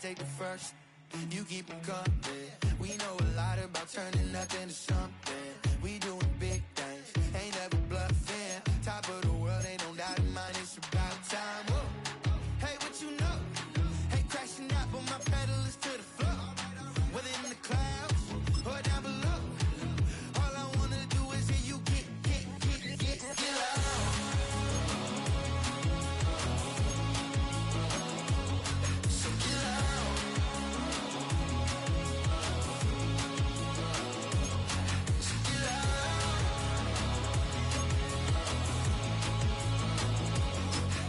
take the first. You keep them coming. We know a lot about turning nothing to something. We doing big things, ain't never bluffing. Top of the world, ain't no doubt in mine, it's about time. Whoa. Hey, what you know? Hey, crashing out, but my pedal is to the floor. Whether in the clouds or down below, all I wanna do is hear you get loud. So get loud. So get loud.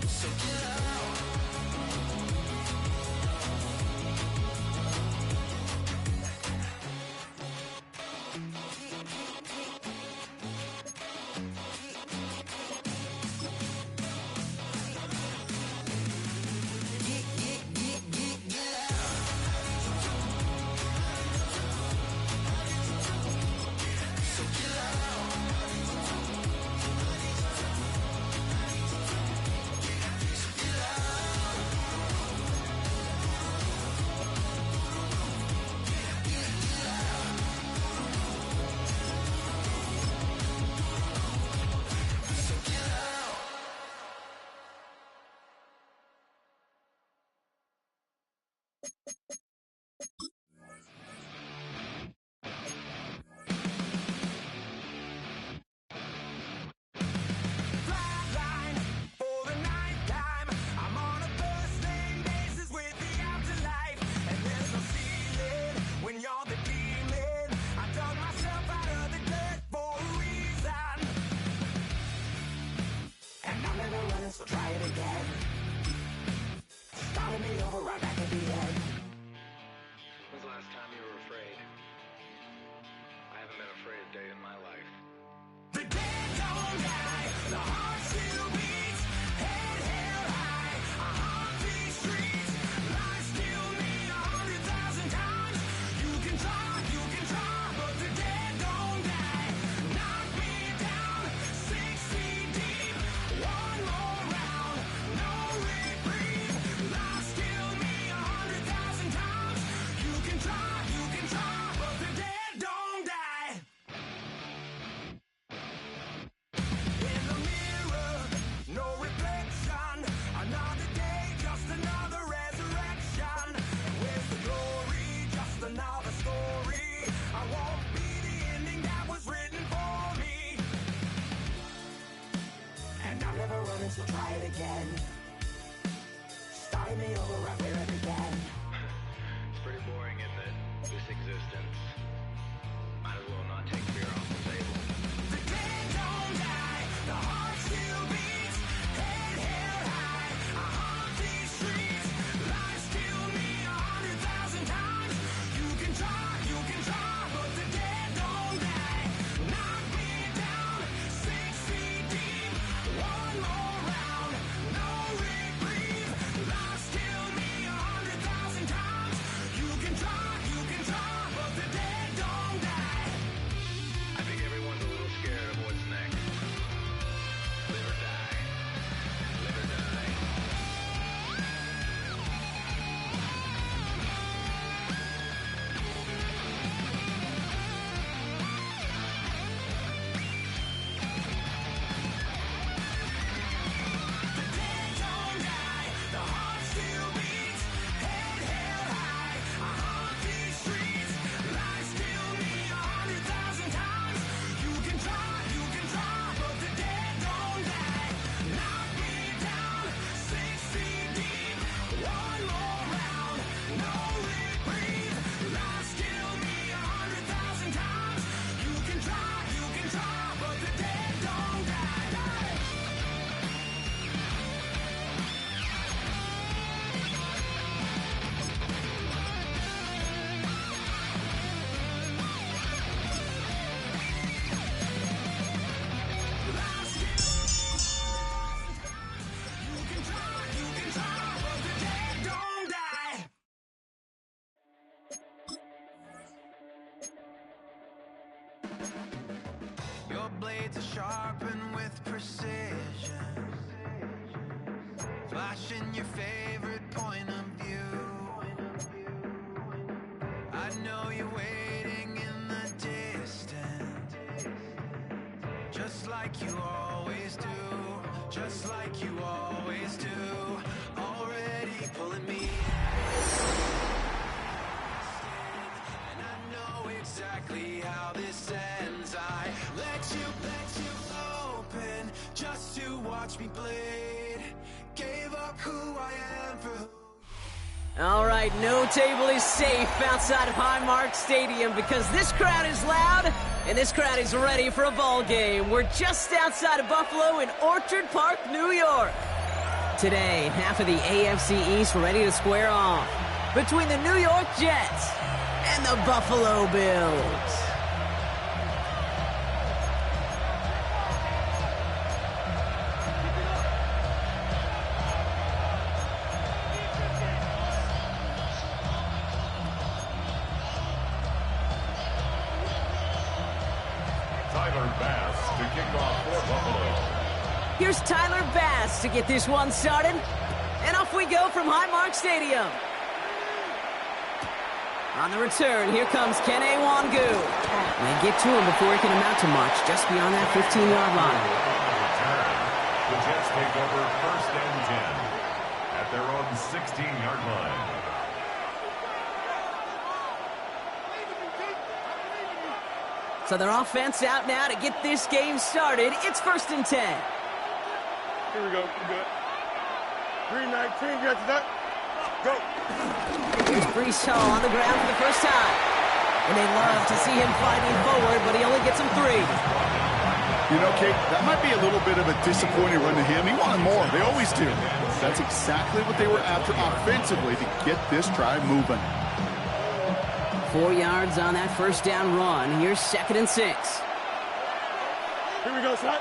So get loud. Flatline for the ninth time. I'm on a first name basis with the afterlife, and there's no ceiling when you're the demon. I dug myself out of the dirt for a reason, and I'm never running, so try it again. Starting me over right back at the end. When's the last time you were afraid? I haven't been afraid a day in my life. The dead don't die, the heart still beats, head held high, I haunt these streets, lies kill me 100,000 times. You can try, but the dead don't die. Knock me down 6 feet deep, one more round, no reprieve. Lies kill me 100,000 times. You can try, but the dead don't die. In the mirror, no reflection. Another day, just another resurrection. And where's the glory? Just another story. I won't be the ending that was written for me. And I'm never running, so try it again. Starting me over right where it began. It's pretty boring, isn't it? This existence. Might as well not take fear off the table. The dead don't die, the heart still beats, head held high, I haunt these streets, lies kill me 100,000 times. You can try, but the dead don't die. Knock me down 6 feet deep, one more round, no reprieve. Lies kill me 100,000 times. You can try, but the dead don't die. I think everyone's a little scared of what's next. Live or die. Live or die. The dead don't die, the heart still beats, head held high, I haunt these streets, lies kill me 100,000 times. You can try, but the dead don't die. Knock me down 6 feet deep, one more round, no reprieve. Lies kill me 100,000 times. You can try, but the dead don't die. You can try, but the dead don't die. Your blades are sharpened with precision, flashing your favorite point of view. like you always do, just like you always do. Already pulling me and I know exactly how this ends. I let you open just to watch me bleed. Gave up who I am for who. All right, no table is safe outside of Highmark Stadium because this crowd is loud and this crowd is ready for a ball game. We're just outside of Buffalo in Orchard Park, New York. Today, half of the AFC East ready to square off between the New York Jets and the Buffalo Bills. Here's Tyler Bass to get this one started. And off we go from Highmark Stadium. On the return, here comes Kene Wangu. They get to him before he can amount to much, just beyond that 15-yard line. The Jets take over 1st and 10 at their own 16-yard line. So their offense out now to get this game started. It's 1st and 10. Here we go. We're good. 319. You got that? Go. Here's Brees Hall on the ground for the first time. And they love to see him fighting forward, but he only gets them 3. You know, Kate, that might be a little bit of a disappointing run to him. He wanted more. They always do. That's exactly what they were after offensively to get this drive moving. 4 yards on that first down run. Here's 2nd and 6. Here we go, son.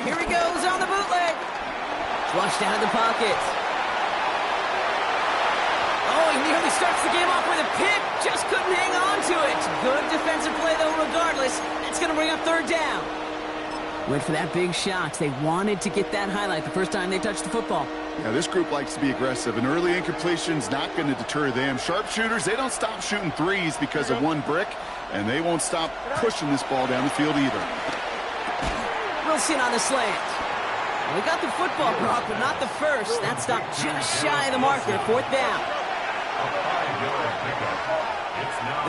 Here he goes on the bootleg. Flushed out of the pocket. Oh, he nearly starts the game off with a pick. Just couldn't hang on to it. Good defensive play, though, regardless. That's going to bring up 3rd down. Went for that big shot. They wanted to get that highlight the first time they touched the football. Yeah, this group likes to be aggressive. An early incompletion's not going to deter them. Sharpshooters, they don't stop shooting threes because of one brick, and they won't stop pushing this ball down the field either. Wilson on the slant. We got the football, Brock, but not the first. That stopped just shy of the marker. 4th down.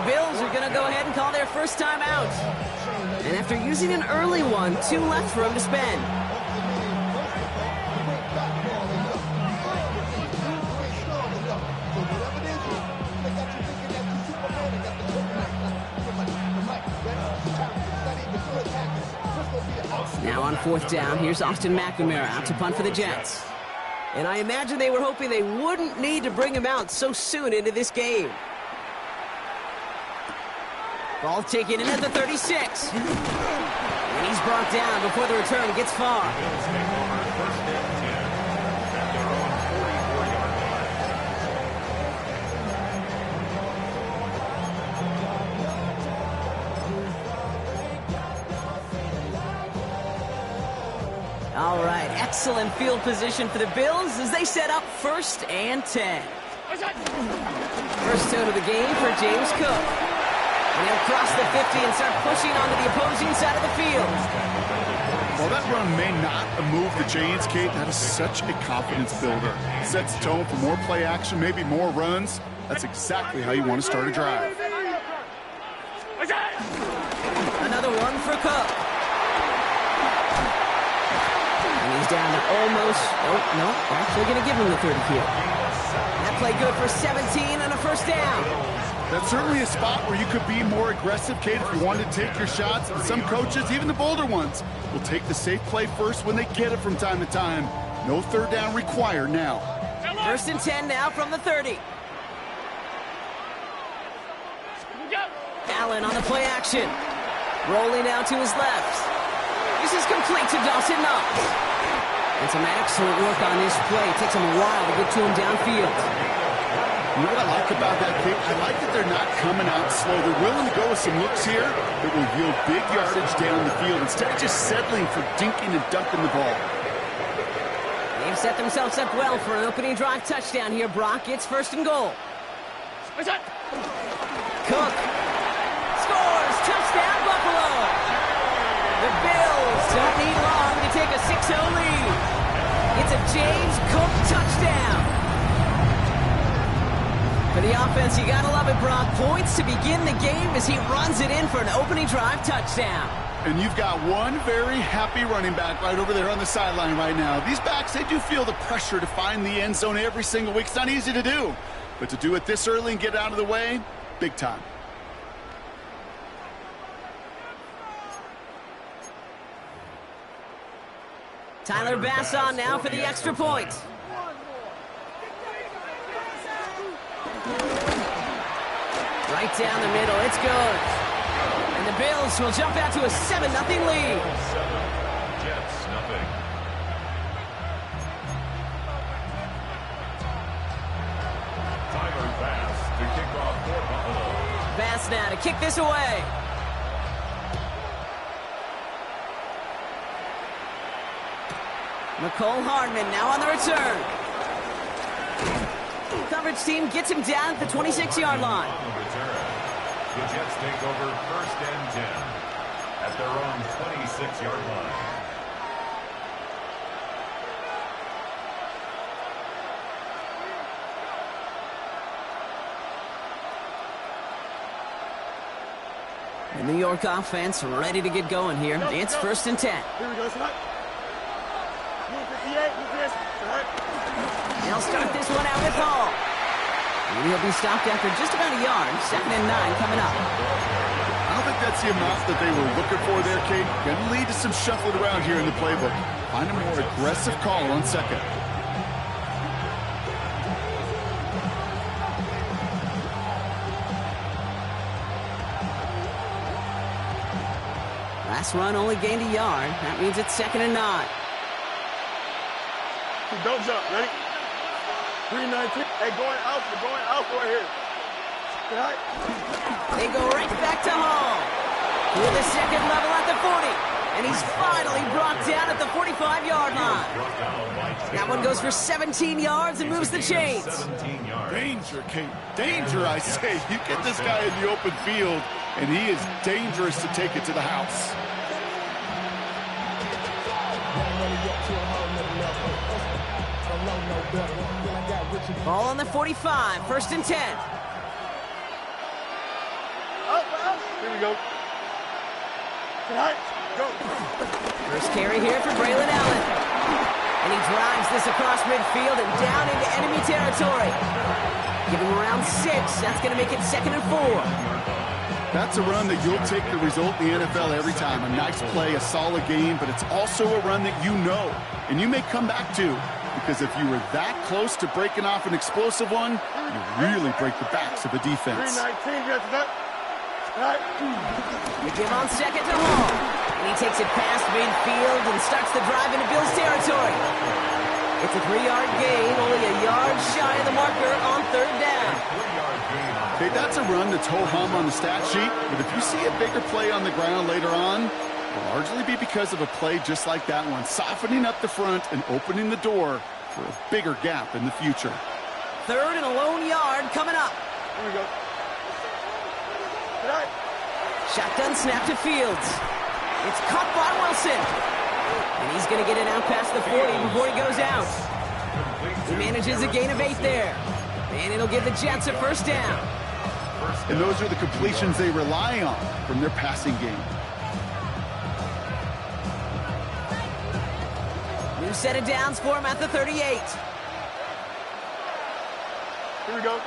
The Bills are going to go ahead and call their first time out. And after using an early one, 2 left for him to spend. Now on 4th down, here's Austin McNamara out to punt for the Jets. And I imagine they were hoping they wouldn't need to bring him out so soon into this game. Ball taken in at the 36. And he's brought down before the return gets far. All right, excellent field position for the Bills as they set up 1st and 10. First tone of the game for James Cook. And he'll cross the 50 and start pushing onto the opposing side of the field. While that run may not move the chains, Kate, that is such a confidence builder. Sets the tone for more play action, maybe more runs. That's exactly how you want to start a drive. Another one for Cook. He's down to almost, no, actually going to give him the 30 here. That play good for 17 and a first down. That's certainly a spot where you could be more aggressive, Kate, if you wanted to take your shots. And some coaches, even the bolder ones, will take the safe play first when they get it from time to time. No 3rd down required now. 1st and 10 now from the 30. Allen on the play action. Rolling out to his left. This is complete to Dawson Knox. And some excellent work on this play. It takes him a while to get to him downfield. You know what I like about that, Kate? I like that they're not coming out slow. They're willing to go with some looks here that will yield big yardage down the field instead of just settling for dinking and dunking the ball. They've set themselves up well for an opening drive touchdown here, Brock. It's 1st and goal. Cook scores. Touchdown. The Bills don't need long to take a 6-0 lead. It's a James Cook touchdown. For the offense, you gotta love it, Brock. Points to begin the game as he runs it in for an opening drive touchdown. And you've got one very happy running back right over there on the sideline right now. These backs, they do feel the pressure to find the end zone every single week. It's not easy to do. But to do it this early and get out of the way, big time. Tyler Bass on now for the extra point. Right down the middle, it's good. And the Bills will jump out to a 7-0 lead. Jets, nothing. Tyler Bass to kick off for Buffalo. Bass now to kick this away. McCole Hardman now on the return. Coverage team gets him down at the 26-yard line. On the return, the Jets take over 1st and 10 at their own 26-yard line. The New York offense ready to get going here. It's 1st and 10. Here we go, tonight. 58, They'll start this one out with Hall. And he'll be stopped after just about a yard. 2nd and 9 coming up. I don't think that's the amount that they were looking for there, Kate. Going to lead to some shuffling around here in the playbook. Find a more aggressive call on 2nd. Last run only gained a yard. That means it's 2nd and 9. Don't jump, ready? 319. Hey, going out right here. Right. They go right back to Hall. With the 2nd level at the 40. And he's finally brought down at the 45-yard line. That one goes for 17 yards and moves the chains. 17 yards. Danger, Kate. Danger, I say. You get this guy in the open field, and he is dangerous to take it to the house. Ball on the 45, 1st and 10. Here we go. Tonight, go. First carry here for Braylon Allen. And he drives this across midfield and down into enemy territory. Give him around 6. That's going to make it 2nd and 4. That's a run that you'll take the result in the NFL every time. A nice play, a solid game, but it's also a run that you know and you may come back to. Because if you were that close to breaking off an explosive one, you really break the backs of a defense. 319, you got that? They give on 2nd to Hall. And he takes it past midfield and starts the drive into Bills territory. It's a 3-yard gain, only a yard shy of the marker on 3rd down. Okay, that's a run that's ho-hum on the stat sheet, but if you see a bigger play on the ground later on, it'll largely be because of a play just like that one, softening up the front and opening the door for a bigger gap in the future. 3rd and a lone yard coming up. Here we go. Tonight. Shotgun snap to Fields. It's caught by Wilson. And he's going to get it out past the 40 before he goes out. He manages a gain of 8 there. And it'll give the Jets a 1st down. And those are the completions they rely on from their passing game. New set of downs for him at the 38. Here we go.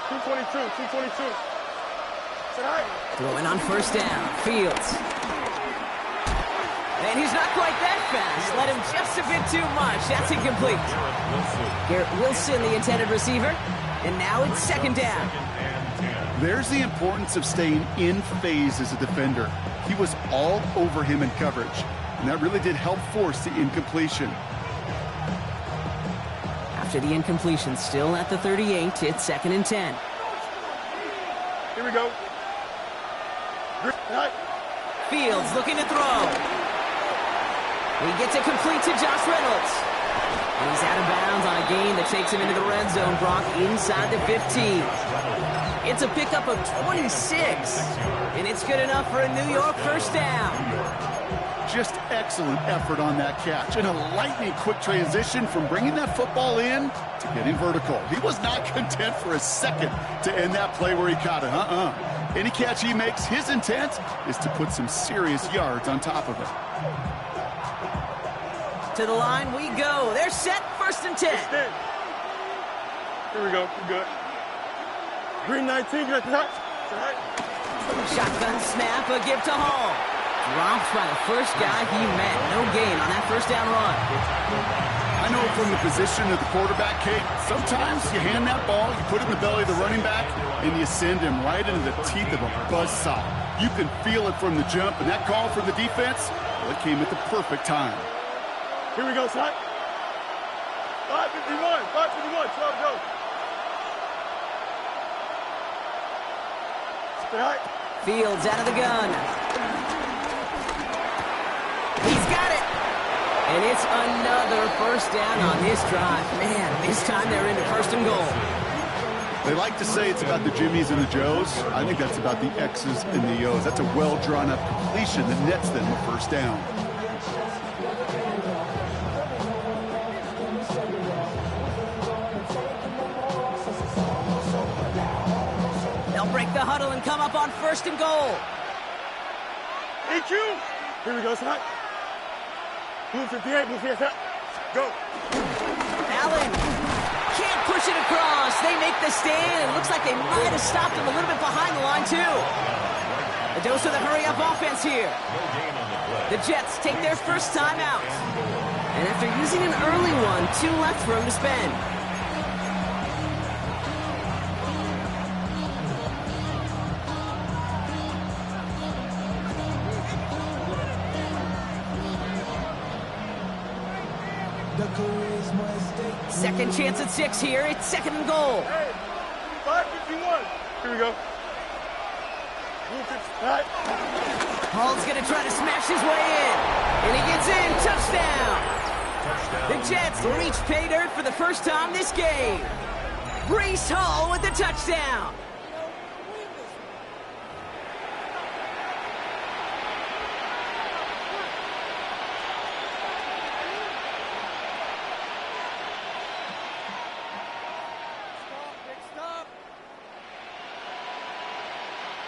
222. Tonight. Throwing on 1st down. Fields. And he's not quite that fast. Let him just a bit too much. That's incomplete. Garrett Wilson, the intended receiver. And now it's 2nd down. There's the importance of staying in phase as a defender. He was all over him in coverage, and that really did help force the incompletion. After the incompletion, still at the 38, it's 2nd and 10. Here we go. Tonight. Fields looking to throw. He gets it complete to Josh Reynolds. And he's out of bounds on a gain that takes him into the red zone, Brock, inside the 15. It's a pickup of 26, and it's good enough for a New York first down. Just excellent effort on that catch, and a lightning quick transition from bringing that football in to getting vertical. He was not content for a second to end that play where he caught it. Any catch he makes, his intent is to put some serious yards on top of it. To the line we go. They're set, 1st and 10. Here we go. We're good. Green 19, get that. Shotgun snap, a give to Hall. Drops by the first guy he met. No gain on that first down run. I know from the position of the quarterback, Kate, sometimes you hand that ball, you put it in the belly of the running back, and you send him right into the teeth of a buzzsaw. You can feel it from the jump, and that call from the defense, well, it came at the perfect time. Here we go, son. 551, 551, 12 go. Stay high. Fields out of the gun. He's got it. And it's another first down on this drive. Man, this time they're into 1st and goal. They like to say it's about the Jimmies and the Joes. I think that's about the X's and the O's. That's a well-drawn-up completion that nets them a first down. They'll break the huddle and come up on 1st and goal. EQ. Here we go, son. Move 58, move 58. Go. Allen can't push it across. They make the stand. It looks like they might have stopped him a little bit behind the line, too. A dose of the hurry-up offense here. The Jets take their first time out. And after using an early one, 2 left for him to spend. Second chance at 6 here. It's 2nd and goal. Hey, 551. Here we go. Move 55. Hall's going to try to smash his way in. And he gets in. Touchdown. The Jets reach pay dirt for the first time this game. Breece Hall with the touchdown.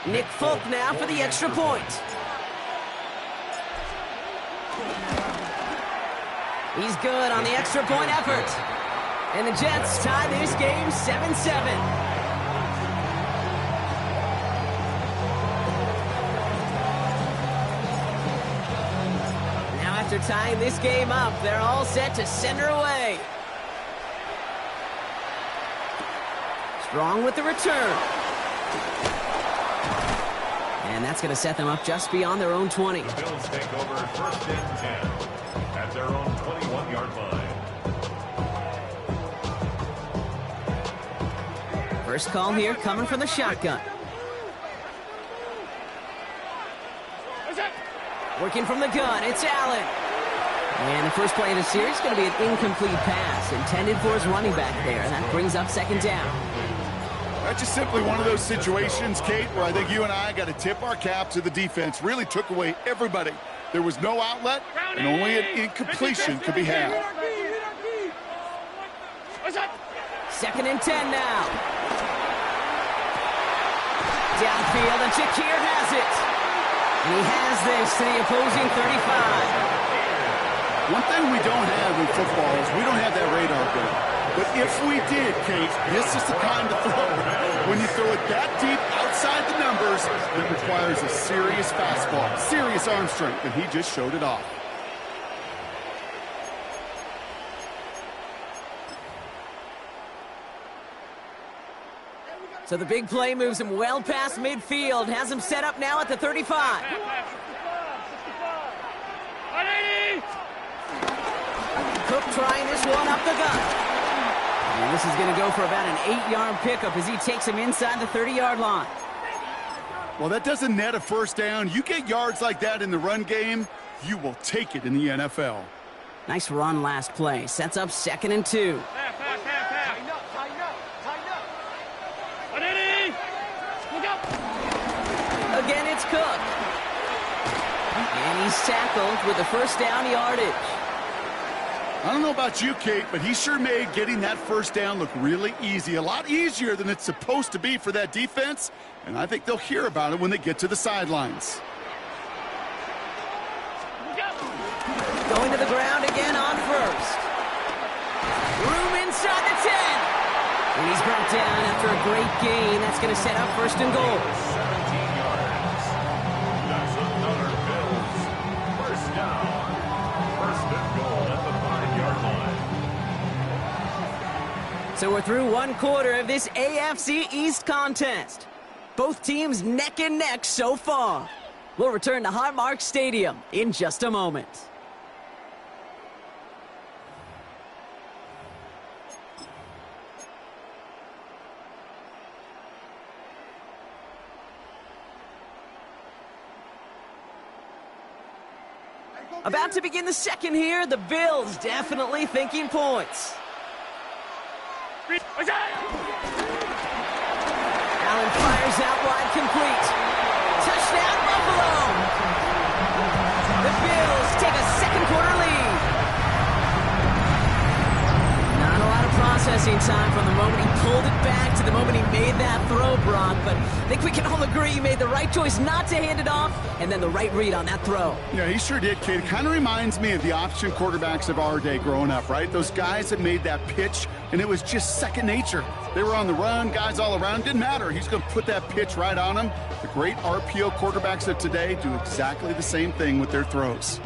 Nick Folk now for the extra point. He's good on the extra point effort. And the Jets tie this game 7-7. Now after tying this game up, they're all set to send her away. Strong with the return. And that's going to set them up just beyond their own 20. The Bills take over 1st and 10 at their own 21-yard line. First call here coming from the shotgun. Working from the gun, it's Allen. And the first play of the series is going to be an incomplete pass intended for his running back there. And that brings up 2nd down. That's just simply one of those situations, Kate, where I think you and I got to tip our cap to the defense. Really took away everybody. There was no outlet, and only an incompletion could be had. 2nd and 10 now. Downfield, and Shakir has it. And he has this to the opposing 35. One thing we don't have in football is we don't have that radar gun. But if we did, Kate, this is the kind of throw. When you throw it that deep outside the numbers, it requires a serious fastball, serious arm strength, and he just showed it off. So the big play moves him well past midfield, has him set up now at the 35. Cook trying this one up the gut. And this is going to go for about an 8-yard pickup as he takes him inside the 30-yard line. Well, that doesn't net a first down. You get yards like that in the run game, you will take it in the NFL. Nice run last play. Sets up 2nd and 2. Tighten up, tighten up, tighten up. Look up. Again, it's Cook. And he's tackled with the first down yardage. I don't know about you, Kate, but he sure made getting that first down look really easy. A lot easier than it's supposed to be for that defense. And I think they'll hear about it when they get to the sidelines. Going to the ground again on first. Room inside the 10. And he's brought down after a great gain. That's going to set up 1st and goal. 17 yards. That's another Bills. First down. 1st and goal at the 5-yard line. So we're through 1 quarter of this AFC East contest. Both teams neck and neck so far. We'll return to Highmark Stadium in just a moment. About to begin the second here. The Bills definitely thinking points. Allen fires out wide, complete. Touchdown, Buffalo! The Bills take a 2nd quarter lead. Not a lot of processing time from the moment he pulled it back to the moment he made that throw, Brock. But I think we can all agree he made the right choice not to hand it off, and then the right read on that throw. Yeah, he sure did, Kate. It kind of reminds me of the option quarterbacks of our day growing up, right? Those guys that made that pitch, and it was just second nature. They were on the run, guys all around. Didn't matter. He's going to put that pitch right on them. The great RPO quarterbacks of today do exactly the same thing with their throws.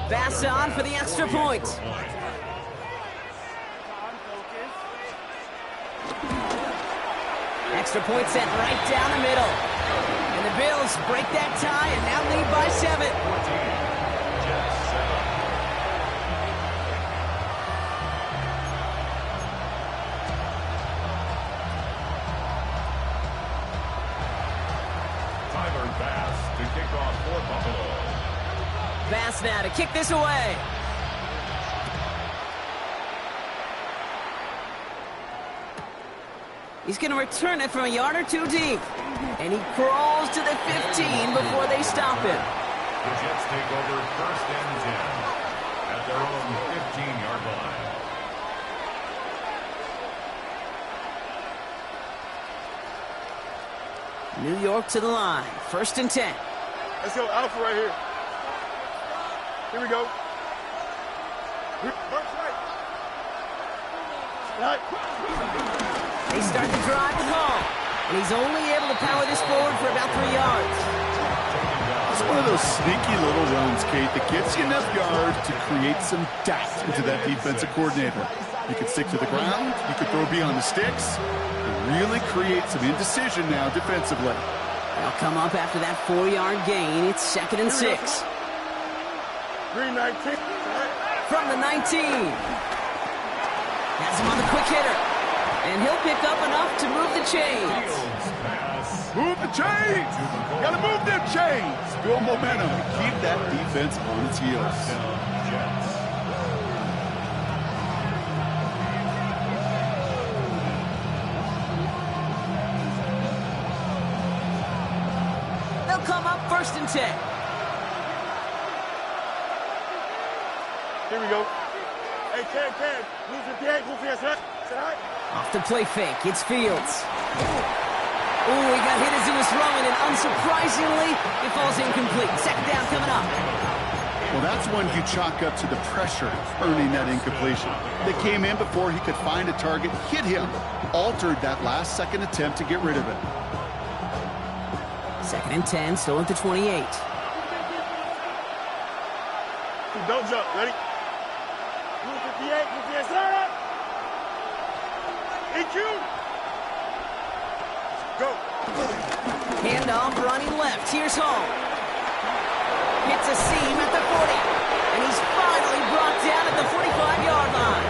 Pass on for the extra point. Extra point sent right down the middle. And the Bills break that tie and now lead by 7. Tyler Bass to kick off for Buffalo. Bass now to kick this away. He's going to return it from a yard or 2 deep. And he crawls to the 15 before they stop him. The Jets take over 1st and 10 at their own 15-yard line. New York to the line. 1st and 10. Let's go, Alpha right here. Here we go. Right. They start the drive with Hall. And he's only able to power this forward for about 3 yards. It's one of those sneaky little runs, Kate, that gets you enough yards to create some doubt into that defensive coordinator. You can stick to the ground. You can throw beyond the sticks. And really create some indecision now defensively. They'll come up after that 4-yard gain. It's 2nd and 6. Green 19. From the 19. Has him on the quick hitter. And he'll pick up enough to move the chains. Move the chains! Gotta move them chains! Build momentum. Keep that defense on its heels. They'll come up 1st and 10. Here we go. Hey, Ken. Move 58, move 58. Off the play fake, it's Fields. Ooh, he got hit as he was throwing, and unsurprisingly, it falls incomplete. 2nd down coming up. Well, that's one you chalk up to the pressure earning that incompletion. They came in before he could find a target, hit him, altered that last-second attempt to get rid of it. 2nd and 10, still at the 28. Don't jump. Ready? Move 58, move 58. Start up. EQ. Go. Handoff running left. Here's Hall. Hits a seam at the 40. And he's finally brought down at the 45-yard line.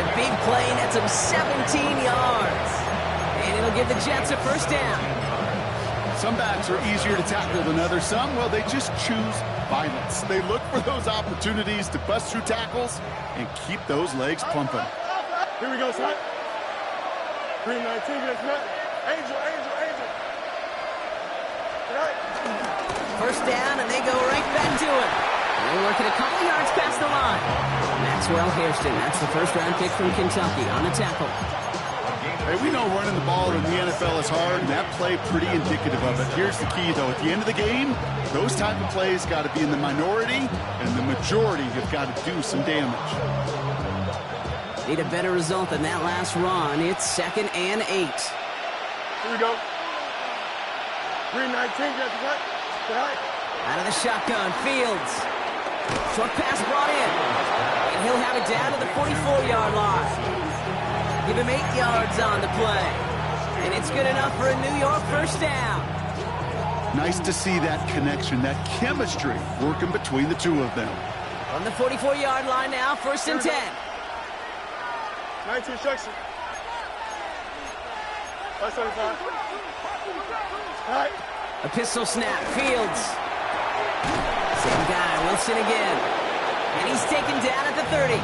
The big play nets him 17 yards. And give the Jets a first down. Some backs are easier to tackle than others. Some, well, they just choose violence. They look for those opportunities to bust through tackles and keep those legs pumping. Here we go, son. 319, Angel. First down, and they go right back to it. They're working a couple yards past the line. Maxwell Hairston, that's the first-round pick from Kentucky on the tackle. Hey, we know running the ball in the NFL is hard, and that play pretty indicative of it. Here's the key, though. At the end of the game, those type of plays got to be in the minority, and the majority have got to do some damage. Need a better result than that last run. It's 2nd and 8. Here we go. 319, Out of the shotgun, Fields. Short pass brought in. And he'll have it down to the 44-yard line. Give him 8 yards on the play. And it's good enough for a New York first down. Nice to see that connection, that chemistry working between the two of them. On the 44-yard line now, 1st and 10. 19 section. 575. All right. A pistol snap, Fields. Same guy, Wilson again. And he's taken down at the 30.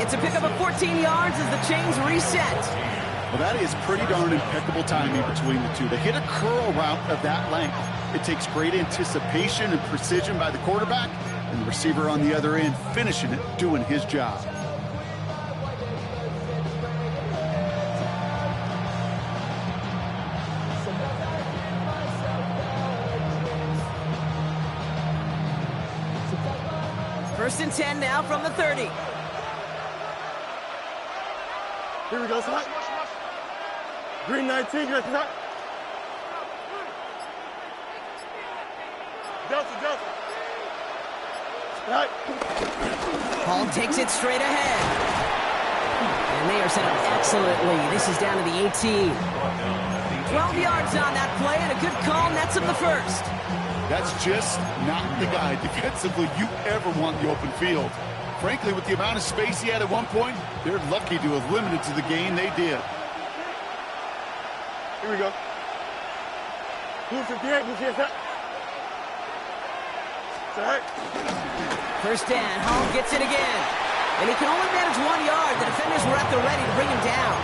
It's a pickup of 14 yards as the chains reset. Well, that is pretty darn impeccable timing between the two. To hit a curl route of that length, it takes great anticipation and precision by the quarterback, and the receiver on the other end finishing it, doing his job. First and 10 now from the 30. Here we go, son. Green 19, Delta. Right. Hall takes it straight ahead. And they are set up excellently. This is down to the 18. 12 yards on that play, and a good call nets him the first. That's just not the guy defensively you ever want in the open field. Frankly, with the amount of space he had at one point, they're lucky to have limited to the gain they did. Here we go. Blue 58, blue 58. First down, Hall gets it again. And he can only manage 1 yard. The defenders were at the ready to bring him down.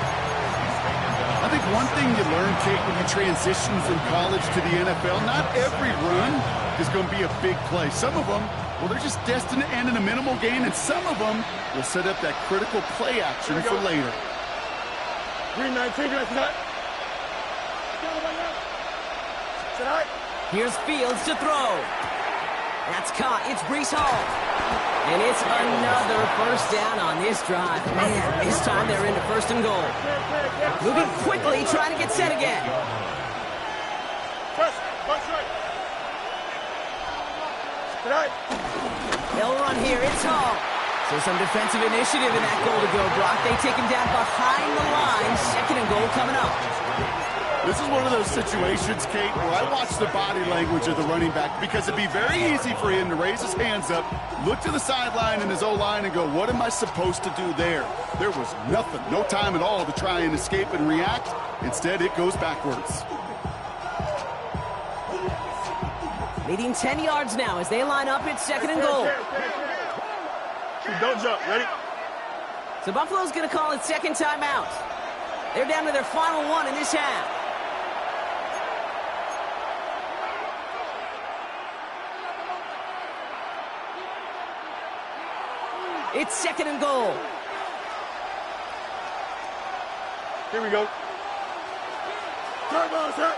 I think one thing you learn, Kate, when you transition from college to the NFL, not every run is going to be a big play. Some of them, well, they're just destined to end in a minimal gain, and some of them will set up that critical play action for later. Green 19, tonight. Here's Fields to throw. That's caught. It's Breece Hall. And it's another first down on this drive. Man, this time they're into 1st and goal. Moving quickly, trying to get set again. They'll run here. It's Hall. So some defensive initiative in that goal to go, Brock. They take him down behind the line. 2nd and goal coming up. This is one of those situations, Kate, where I watch the body language of the running back, because it'd be very easy for him to raise his hands up, look to the sideline in his O-line and go, what am I supposed to do there? There was nothing, no time at all to try and escape and react. Instead, it goes backwards. Leading 10 yards now as they line up. It's 2nd and goal. Don't jump. Ready? So Buffalo's going to call it 2nd timeout. They're down to their final one in this half. It's 2nd and goal. Here we go. Turbo, sir.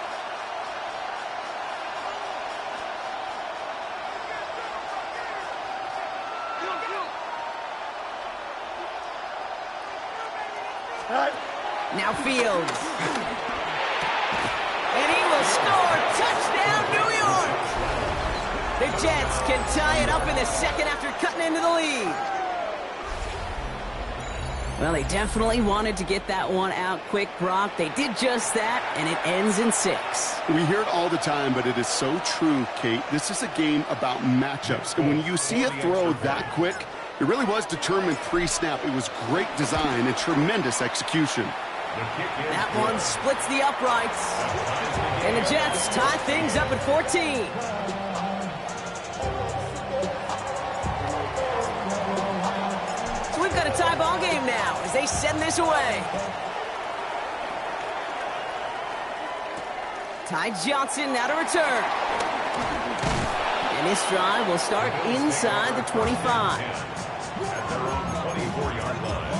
Now Fields. And he will score. Touchdown, New York. The Jets can tie it up in the 2nd after cutting into the lead. Well, they definitely wanted to get that one out quick, Brock. They did just that, and it ends in 6. We hear it all the time, but it is so true, Kate. This is a game about matchups. And when you see a throw that quick, it really was determined pre-snap. It was great design and tremendous execution. That one splits the uprights. And the Jets tie things up at 14. So we've got a tie ball game now as they send this away. Ty Johnson now to return. And this drive will start inside the 25. At their own 24-yard line.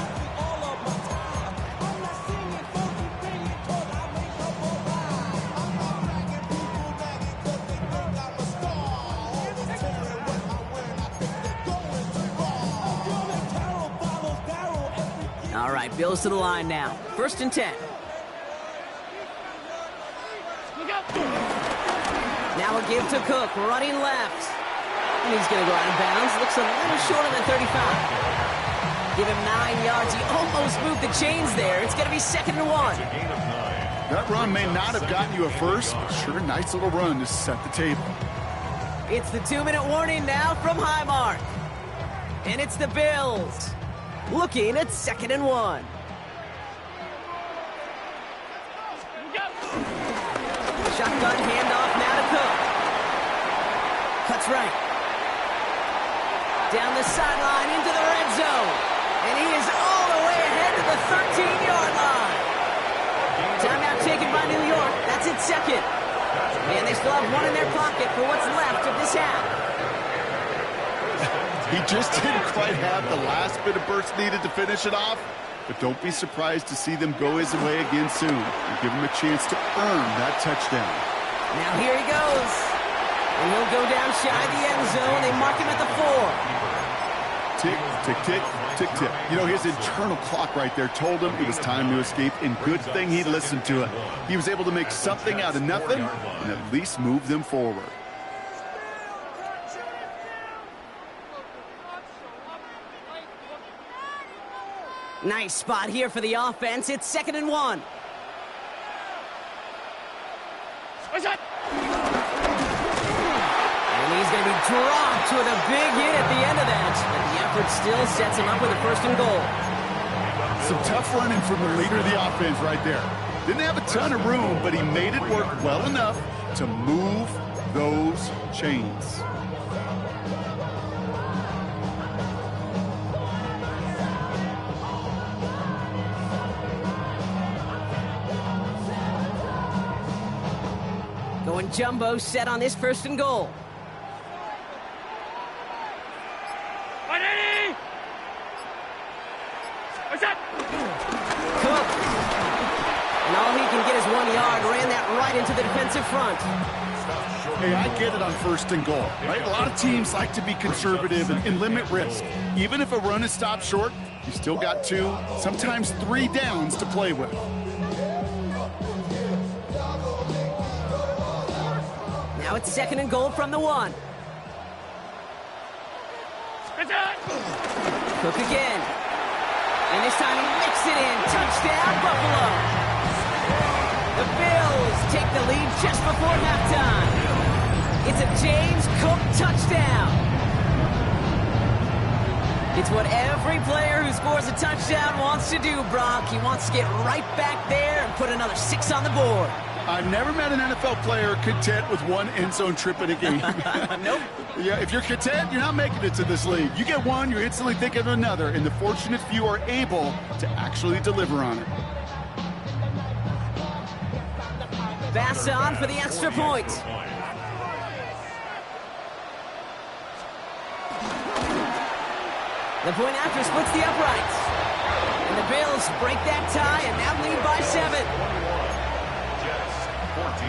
All right, Bills to the line now. 1st and 10. Now a give to Cook, running left. And he's going to go out of bounds. Looks a little short of the 35. Give him 9 yards. He almost moved the chains there. It's going to be 2nd and 1. That run may not have gotten you a first, but sure, nice little run to set the table. It's the 2-minute warning now from Highmark. And it's the Bills looking at 2nd and 1. Shotgun handoff now to Cook. Cuts right. Down the sideline into the red zone. And he is all the way ahead to the 13-yard line. Timeout taken by New York. That's its 2nd. And they still have one in their pocket for what's left of this half. He just didn't quite have the last bit of burst needed to finish it off. But don't be surprised to see them go his way again soon and give him a chance to earn that touchdown. Now here he goes. And he'll go down shy of the end zone. They mark him at the 4. Tick, tick, tick, tick, tick. You know, his internal clock right there told him it was time to escape, and good thing he listened to it. He was able to make something out of nothing and at least move them forward. Nice spot here for the offense. It's 2nd and 1. And he's going to be dropped with a big hit at the end of that. But the effort still sets him up with a 1st and goal. Some tough running from the leader of the offense right there. Didn't have a ton of room, but he made it work well enough to move those chains. Going jumbo set on this 1st and goal. Cook. And all he can get is 1 yard. Ran that right into the defensive front. Hey, I get it on 1st and goal, right? A lot of teams like to be conservative and limit risk. Even if a run is stopped short, you still got 2, sometimes 3 downs to play with. Now it's 2nd and goal from the 1. Cook again. And this time he nicks it in. Touchdown, Buffalo. The Bills take the lead just before halftime. It's a James Cook touchdown. It's what every player who scores a touchdown wants to do, Brock. He wants to get right back there and put another 6 on the board. I've never met an NFL player content with 1 end zone trip in a game. Nope. Yeah, if you're content, you're not making it to this league. You get 1, you're instantly thinking of another, and the fortunate few are able to actually deliver on it. Pass on for the extra point. The point after splits the uprights. And the Bills break that tie and now lead by 7. Jets 14.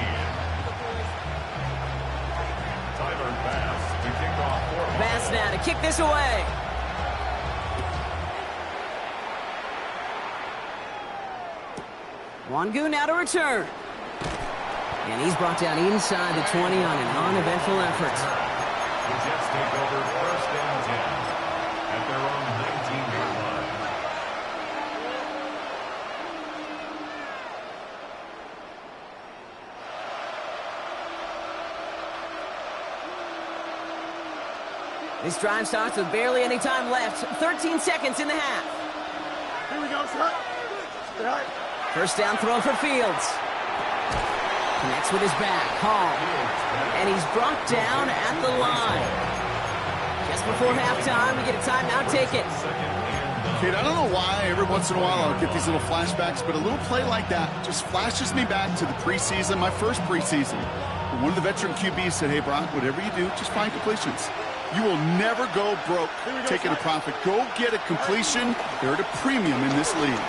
Tyler Bass to kick off for Bass now to kick this away. Wangu now to return. And he's brought down inside the 20 on an uneventful effort. the Jets take over 1st and 10 at their own 19-yard line. This drive starts with barely any time left. 13 seconds in the half. Here we go, Scott. All right. First down throw for Fields. Connects with his back. Hall. And he's brought down at the line. Just before halftime, we get a timeout. Take it. Kate, I don't know why every once in a while I'll get these little flashbacks, but a little play like that just flashes me back to the preseason, my first preseason. One of the veteran QBs said, hey, Brock, whatever you do, just find completions. You will never go broke taking a profit. Go get a completion. They're at a premium in this league.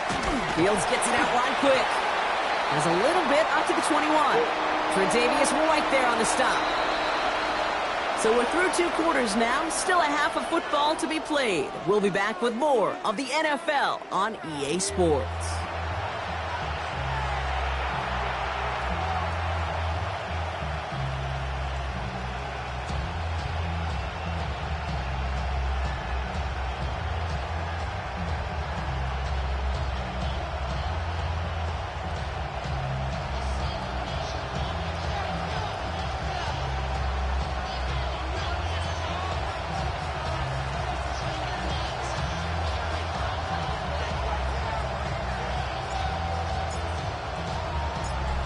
Fields gets it out wide quick. Has a little bit up to the 21. Tre'Davious White there on the stop. So we're through 2 quarters now. Still a half of football to be played. We'll be back with more of the NFL on EA Sports.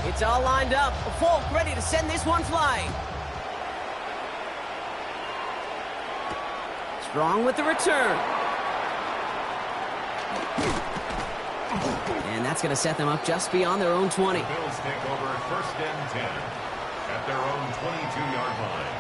It's all lined up. Folk ready to send this one flying. Strong with the return. And that's going to set them up just beyond their own 20. The Bills take over at first and 10 at their own 22-yard line.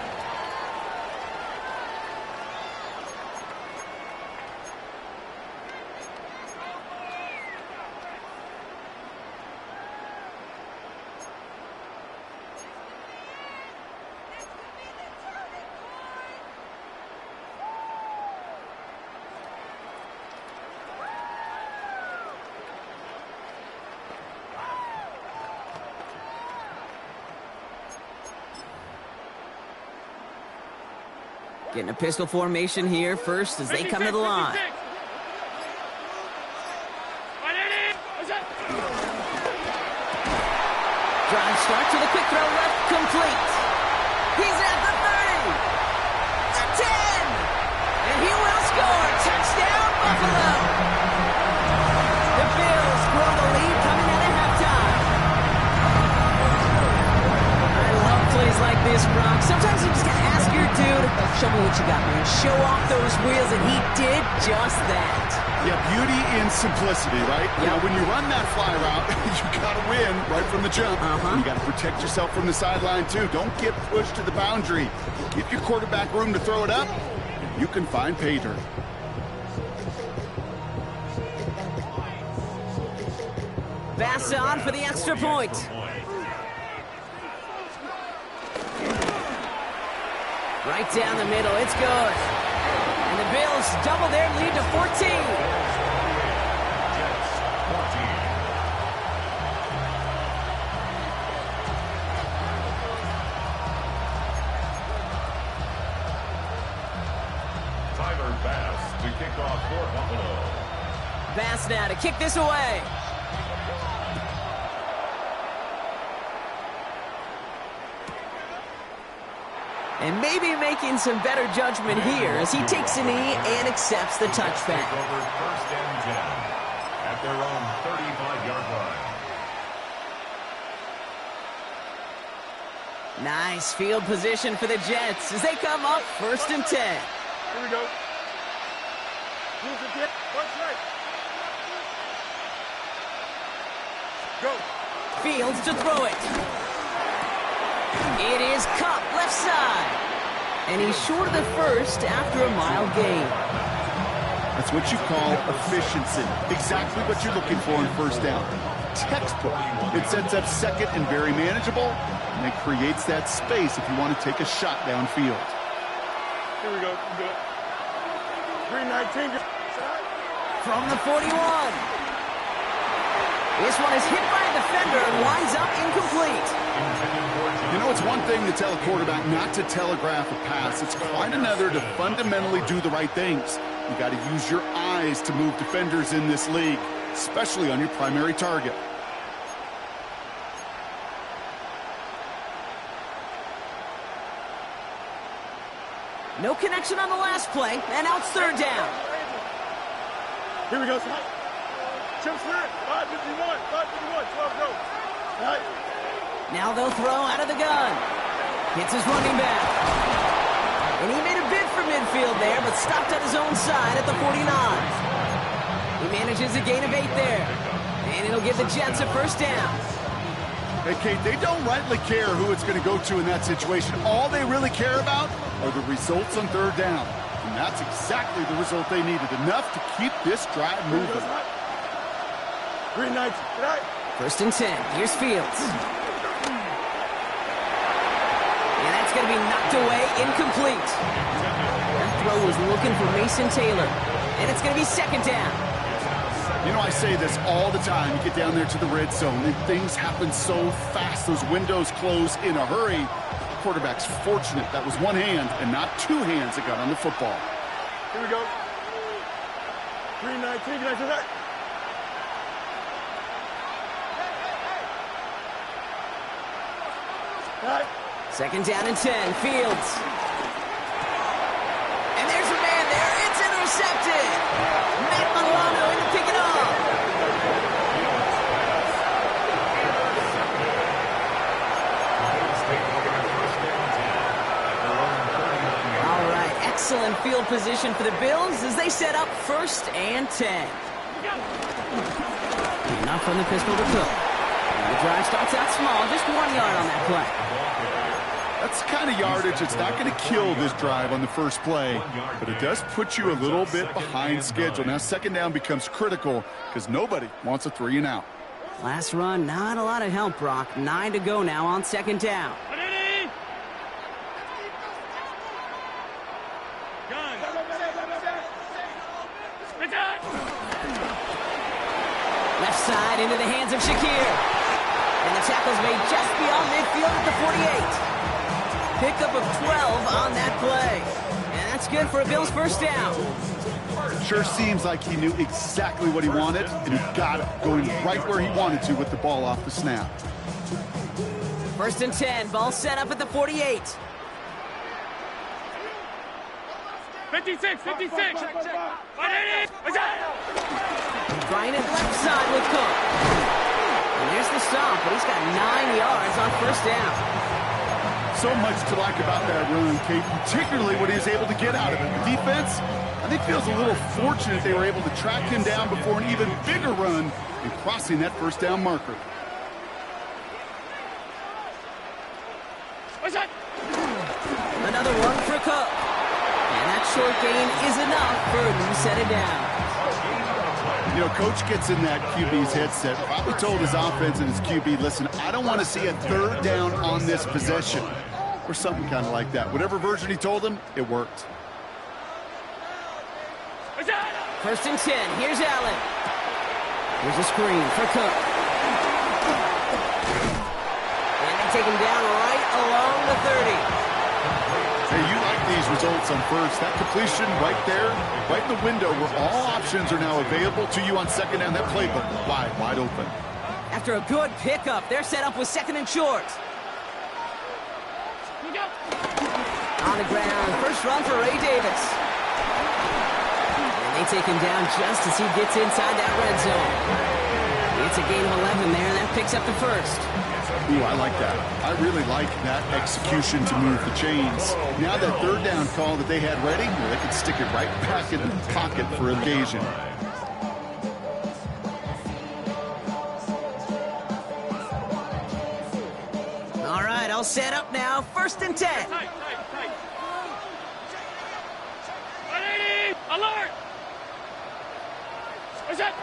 Getting a pistol formation here first as they come to the line. Drive start to the quick throw left, complete. He's at the 30, the 10, and he will score. Touchdown, Buffalo. The Bills grow the lead coming out of halftime. I love plays like this, Brock. Sometimes you just gotta ask your dude, show me what you got, man. Show off those wheels, and he did just that. Yeah, beauty in simplicity, right? You know, when you run that fly route, you got to win right from the jump. You got to protect yourself from the sideline, too. Don't get pushed to the boundary. Give your quarterback room to throw it up, and you can find pay dirt. Bass on for the extra point. Right down the middle, it's good. And the Bills double their lead to 14. Tyler Bass to kick off for Buffalo. Bass now to kick this away. And maybe making some better judgment here as he takes a knee and accepts the touchback. Over first and 10 at their own 35-yard line. Nice field position for the Jets as they come up first and 10. Here we go. Move the dip. Watch right. Go. Fields to throw it. It is Cup left side. And he's short of the first after a mile gain. That's what you call efficiency. Exactly what you're looking for in first down. Textbook. It sets up second and very manageable, and it creates that space if you want to take a shot downfield. Here we go. Good. 319. From the 41. This one is hit by a defender and winds up incomplete. You know, it's one thing to tell a quarterback not to telegraph a pass. It's quite another to fundamentally do the right things. You got to use your eyes to move defenders in this league, especially on your primary target. No connection on the last play, and now it's third down. Here we go, son. Chip slant. 551. 551. 12 go. All right. Now they'll throw out of the gun. Hits his running back. And he made a bid for midfield there, but stopped at his own side at the 49. He manages a gain of 8 there. And it'll give the Jets a first down. Hey, Kate, they don't rightly care who it's going to go to in that situation. All they really care about are the results on third down. And that's exactly the result they needed. Enough to keep this drive moving. Green Knights. Good night. First and 10. Here's Fields. And that's going to be knocked away, incomplete. That throw was looking for Mason Taylor. And it's going to be second down. You know, I say this all the time. You get down there to the red zone, and things happen so fast. Those windows close in a hurry. The quarterback's fortunate that was one hand and not two hands that got on the football. Here we go. Green 19. Good night. Good night. All right. Second down and 10. Fields. And there's a man there. It's intercepted. Matt Milano in to pick it off. All right. Excellent field position for the Bills as they set up first and 10. Enough from the pistol to Cook. The drive starts out small, just 1 yard on that play. That's the kind of yardage that's not going to kill this drive on the first play, but it does put you a little bit behind schedule. Now second down becomes critical because nobody wants a 3 and out. Last run, not a lot of help, Brock. 9 to go now on second down. Left side into the hands of Shakir. And the tackle's made just beyond midfield at the 48. Pickup of 12 on that play. And that's good for a Bills first down. Sure seems like he knew exactly what he wanted, and he got it, going right where he wanted to with the ball off the snap. First and 10, ball set up at the 48. 56. 56. Trying it left side with Cook. And there's the stop, but he's got 9 yards on first down. So much to like about that run, Kate, particularly what he was able to get out of it. The defense, I think, feels a little fortunate they were able to track him down before an even bigger run and crossing that first down marker. Another one for Cook. And that short gain is enough for a new set of downs. You know, Coach gets in that QB's headset, probably told his offense and his QB, listen, I don't want to see a third down on this possession. Or something kind of like that. Whatever version he told him, it worked. First and 10, here's Allen. Here's a screen for Cook. And they take him down right along the 30. Hey, you like these results on first. That completion right there, right in the window where all options are now available to you on second down. That playbook wide open. After a good pickup, they're set up with second and short. On the ground, first run for Ray Davis. And they take him down just as he gets inside that red zone. It's a gain of 11 there, and that picks up the first. Ooh, I like that. I really like that execution to move the chains. Now that third down call that they had ready, well, they could stick it right back in the pocket for occasion. All right, all set up now. First and 10. Alert! What's that?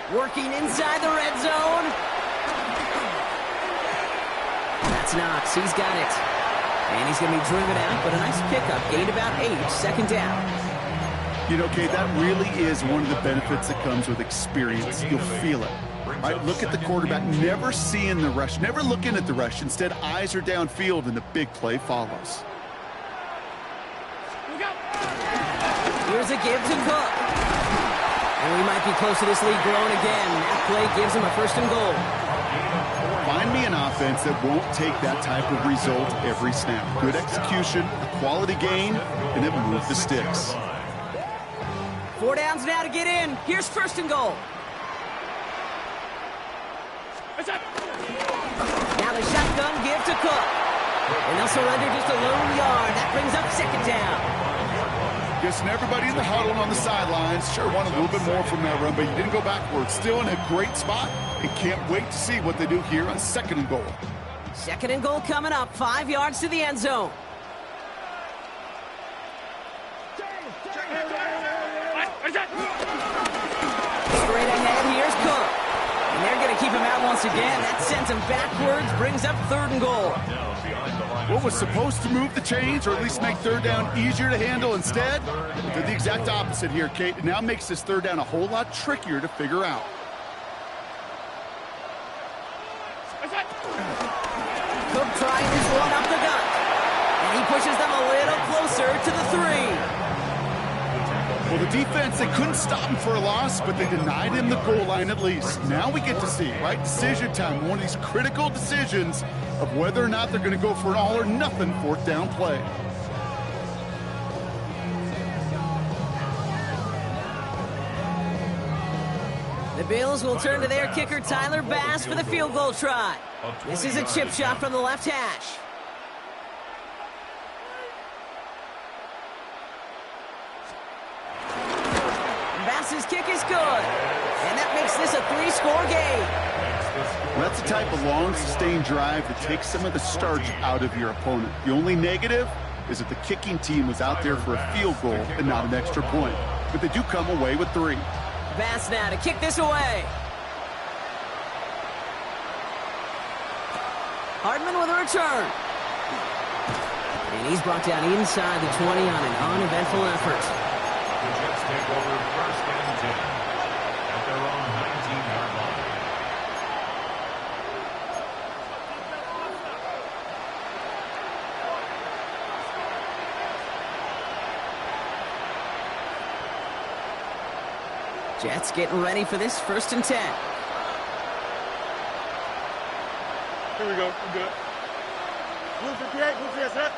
Working inside the red zone. That's Knox. He's got it. And he's going to be driven out, but a nice pickup. Gained about 8. Second down. You know, Kate, that really is one of the benefits that comes with experience. You'll feel it. Right? Look at the quarterback, never seeing the rush, never looking at the rush. Instead, eyes are downfield, and the big play follows. Here's a give to Cook. And we might be close to this lead growing again. That play gives him a first and goal. Find me an offense that won't take that type of result every snap. Good execution, a quality gain, and it moves the sticks. 4 downs now to get in. Here's first and goal. Now the shotgun give to Cook. And they'll surrender just a lone yard. That brings up second down. Guessing everybody in the huddle and on the sidelines sure wanted a little bit more from that run, but you didn't go backwards. Still in a great spot and can't wait to see what they do here on 2nd and goal. 2nd and goal coming up, 5 yards to the end zone. Straight ahead, here's Cook. And they're going to keep him out once again. That sends him backwards, brings up 3rd and goal. What was supposed to move the chains, or at least make 3rd down easier to handle, instead did the exact opposite here, Kate. It now makes this 3rd down a whole lot trickier to figure out. Cook trying his one up the gut. And he pushes them a little closer to the 3. Well, the defense, they couldn't stop him for a loss, but they denied him the goal line at least. Now we get to see, right, decision time, one of these critical decisions of whether or not they're going to go for an all-or-nothing 4th down play. The Bills will turn to their kicker, Tyler Bass, for the field goal try. This is a chip shot from the left hash. Bass's kick is good. And that makes this a 3-score game. Well, that's the type of long, sustained drive that takes some of the starch out of your opponent. The only negative is that the kicking team was out there for a field goal and not an extra point. But they do come away with 3. Bass now to kick this away. Hardman with a return. And he's brought down inside the 20 on an uneventful effort. The Jets take over 1st and 10 at their own 19-yard line. Jets getting ready for this 1st and 10. Here we go. We're good. Blue 58, blue 58, set.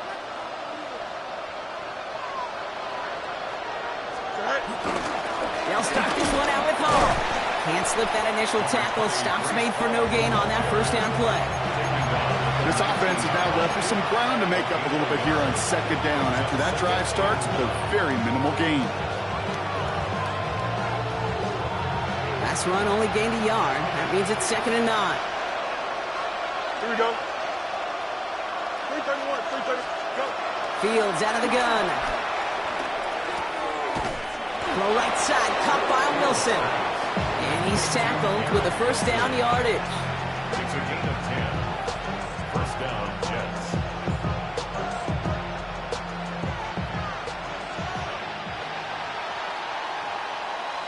They'll start this one out with Hall. Can't slip that initial tackle. Stops made for no gain on that 1st down play. This offense is now left with some ground to make up a little bit here on 2nd down after that drive starts with a very minimal gain. Last run only gained a yard. That means it's 2nd and 9. Here we go. 331, 330, go. Fields out of the gun. Throw right side, caught by Wilson. And he's tackled with a 1st down yardage. It's a gain of 10. 1st down, Jets.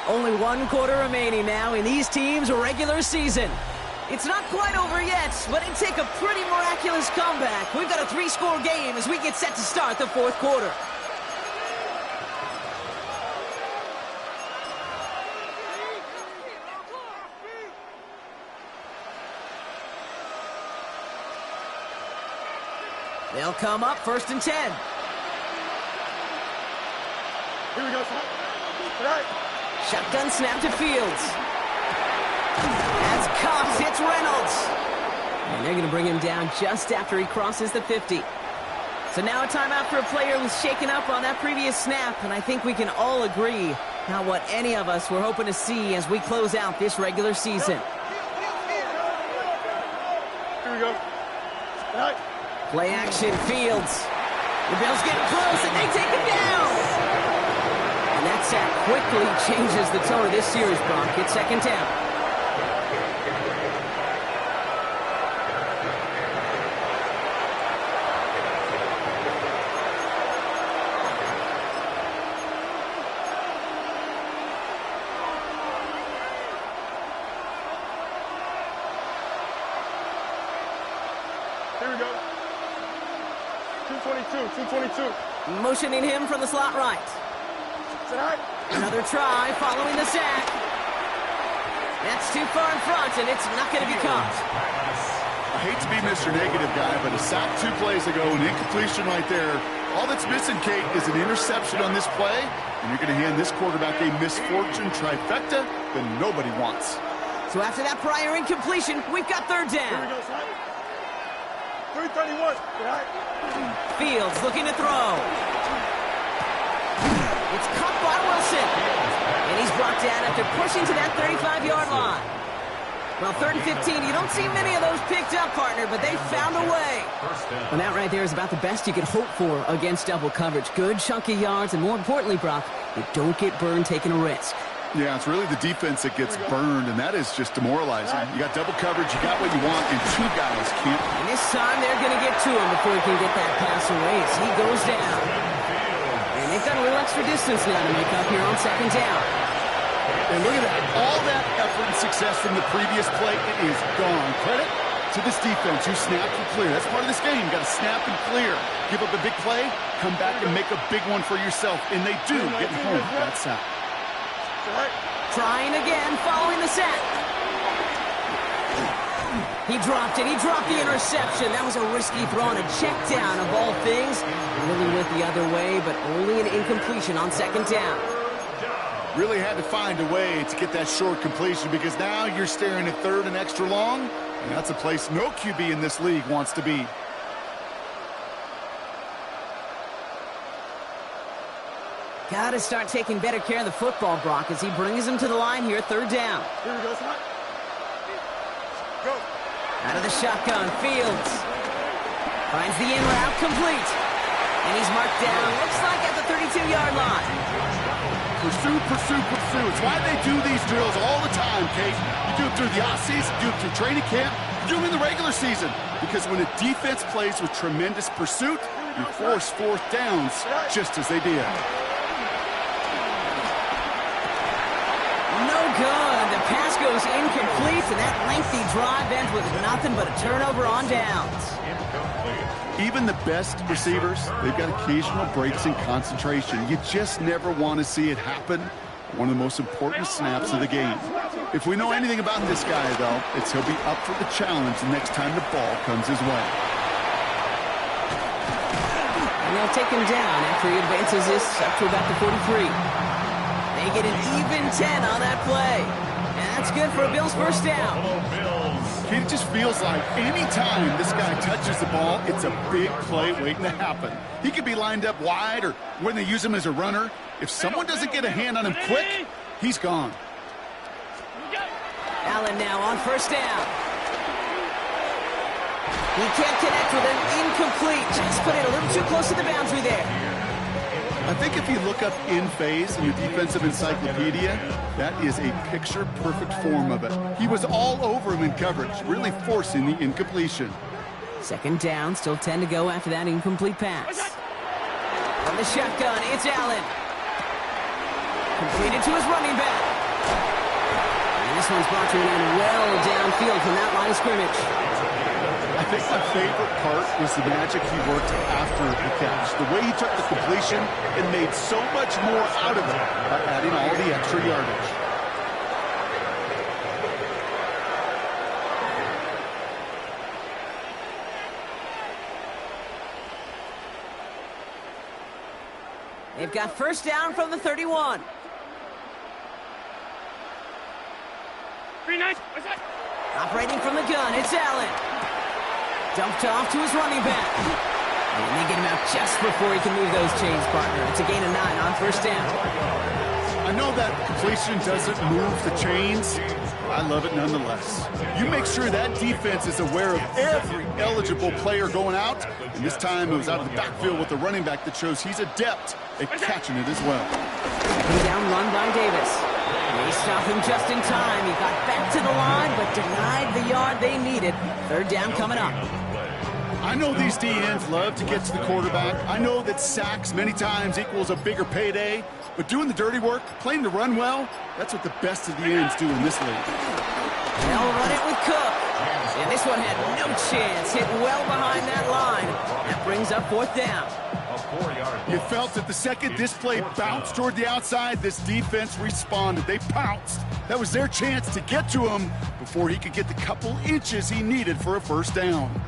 Only 1 quarter remaining now in these teams' regular season. It's not quite over yet, but it'd take a pretty miraculous comeback. We've got a 3-score game as we get set to start the 4th quarter. They'll come up 1st and 10. Here we go, son. Right. Shotgun snap to Fields. That's Cox, hits Reynolds. And they're going to bring him down just after he crosses the 50. So now a timeout for a player who's shaken up on that previous snap, and I think we can all agree not what any of us were hoping to see as we close out this regular season. Here we go. Right. Play action, Fields. The Bills get close, and they take him down. And that sack quickly changes the tone of this series, Brock. It's 2nd down. Here we go. 222. Motioning him from the slot right. Right. Another try following the sack. That's too far in front, and it's not going to be caught. I hate to be Mr. Negative guy, but a sack 2 plays ago, an incompletion right there. All that's missing, Kate, is an interception on this play, and you're going to hand this quarterback a misfortune trifecta that nobody wants. So after that prior incompletion, we've got third Here we down. go, son. 331. All right. Fields looking to throw. It's caught by Wilson. And he's brought down after pushing to that 35-yard line. Well, 3rd and 15, you don't see many of those picked up, partner, but they found a way. Well, that right there is about the best you could hope for against double coverage. Good chunky yards, and more importantly, Brock, you don't get burned taking a risk. Yeah, it's really the defense that gets burned, and that is just demoralizing. You got double coverage, you got what you want, and two guys can't. And this time they're going to get to him before he can get that pass away as he goes down. And they've got a little extra distance now to make up here on 2nd down. And look at that. All that effort and success from the previous play, it is gone. Credit to this defense who snapped and clear. That's part of this game. You got to snap and clear. Give up a big play, come back and make a big one for yourself. And they do, getting home with that sack. Trying again, following the sack. He dropped it. He dropped the interception. That was a risky throw and a check down of all things. Really went the other way, but only an incompletion on 2nd down. Really had to find a way to get that short completion because now you're staring at 3rd and extra long, and that's a place no QB in this league wants to be. Got to start taking better care of the football, Brock, as he brings him to the line here, 3rd down. Here we go, son. Go. Out of the shotgun, Fields finds the in route complete. And he's marked down, looks like at the 32-yard line. Pursue, pursue, pursue. It's why they do these drills all the time, Kate. You do it through the off-season, you do it through training camp, you do them in the regular season. Because when a defense plays with tremendous pursuit, you force 4th downs just as they did. No good. The pass goes incomplete, and that lengthy drive ends with nothing but a turnover on downs. Even the best receivers, they've got occasional breaks in concentration. You just never want to see it happen. One of the most important snaps of the game. If we know anything about this guy, though, it's he'll be up for the challenge the next time the ball comes his way. And they'll take him down after he advances this up to about the 43. They get an even 10 on that play. And that's good for a Bills first down. It just feels like any time this guy touches the ball, it's a big play waiting to happen. He could be lined up wide or when they use him as a runner. If someone doesn't get a hand on him quick, he's gone. Allen now on 1st down. He can't connect with him. Incomplete. Just put it a little too close to the boundary there. I think if you look up in phase in your defensive encyclopedia, that is a picture-perfect form of it. He was all over him in coverage, really forcing the incompletion. 2nd down, still 10 to go after that incomplete pass. From the shotgun, it's Allen. Completed to his running back. And this one's brought to an end well downfield from that line of scrimmage. I think my favorite part was the magic he worked after the catch. The way he took the completion and made so much more out of it by adding all the extra yardage. They've got 1st down from the 31. Operating from the gun, it's Allen. Dumped off to his running back. And they get him out just before he can move those chains, partner. It's a gain of 9 on 1st down. I know that completion doesn't move the chains. I love it nonetheless. You make sure that defense is aware of every eligible player going out. And this time it was out of the backfield with the running back that shows he's adept at catching it as well. Put down run by Davis. They stop him just in time. He got back to the line, but denied the yard they needed. 3rd down coming up. I know these DNs love to get to the quarterback. I know that sacks many times equals a bigger payday. But doing the dirty work, playing to run well, that's what the best of the ends do in this league. They'll run it with Cook. And this one had no chance. Hit well behind that line. That brings up 4th down. You felt that the second this play bounced toward the outside, this defense responded. They pounced. That was their chance to get to him before he could get the couple inches he needed for a 1st down.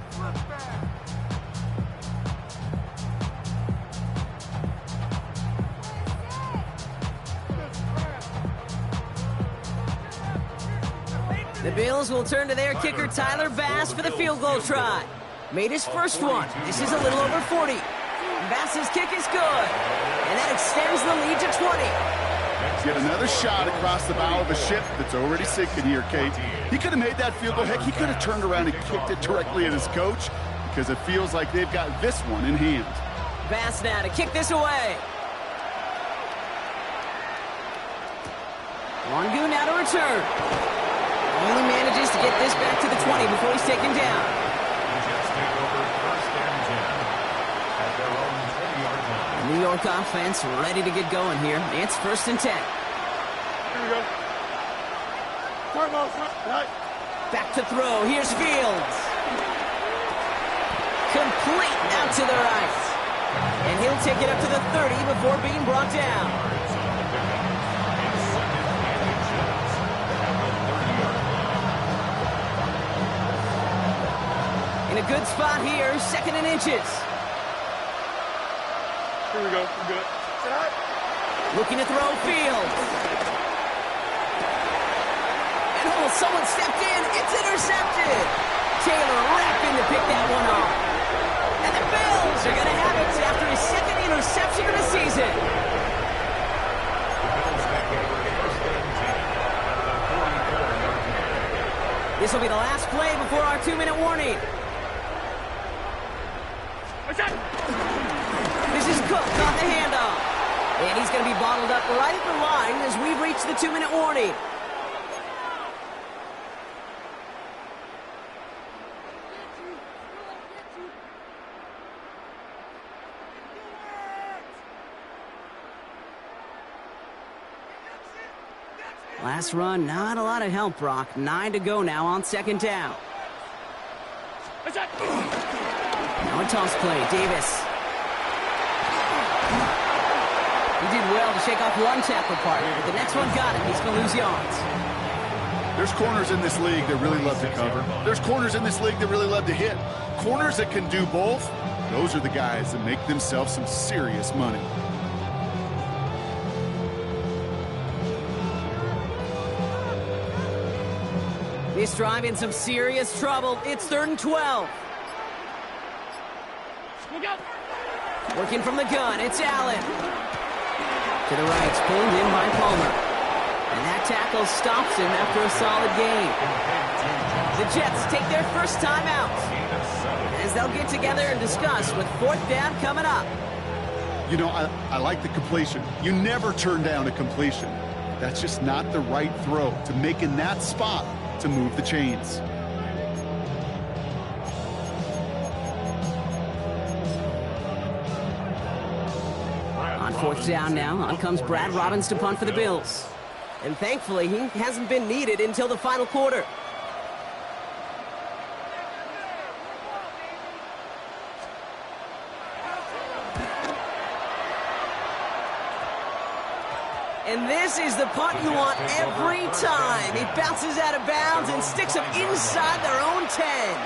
The Bills will turn to their kicker, Tyler Bass, for the field goal try. Made his first one. This is a little over 40. Bass's kick is good. And that extends the lead to 20. Get another shot across the bow of a ship that's already sinking here, Kate. He could have made that field goal. Heck, he could have turned around and kicked it directly at his coach because it feels like they've got this one in hand. Bass now to kick this away. Longu now to return. Only manages to get this back to the 20 before he's taken down. New York offense ready to get going here. It's 1st and 10. Here we go. Front ball, right. Back to throw. Here's Fields. Complete out to the right. And he'll take it up to the 30 before being brought down. In a good spot here, 2nd and inches. Here we go. We're good. Sit high. Looking to throw Fields. And oh, someone stepped in. It's intercepted. Taylor rapping to pick that one off. And the Bills are going to have it after his 2nd interception of the season. This will be the last play before our 2-minute warning. This is Cook on the handoff. And he's going to be bottled up right at the line as we reach the 2-minute warning. Last run, not a lot of help, Brock. 9 to go now on 2nd down. Now a toss play, Davis. He did well to shake off one tackle partner, but the next one got him. He's going to lose yards. There's corners in this league that really love to cover. There's corners in this league that really love to hit. Corners that can do both, those are the guys that make themselves some serious money. This drive in some serious trouble. It's 3rd and 12. Working from the gun, it's Allen. To the right, it's pulled in by Palmer. And that tackle stops him after a solid game. The Jets take their first time out as they'll get together and discuss with 4th down coming up. You know, I like the completion. You never turn down a completion. That's just not the right throw to make in that spot to move the chains. On 4th down now, on comes Brad Robbins to punt for the Bills. And thankfully, he hasn't been needed until the final quarter. And this is the punt you want every time. He bounces out of bounds and sticks them inside their own 10.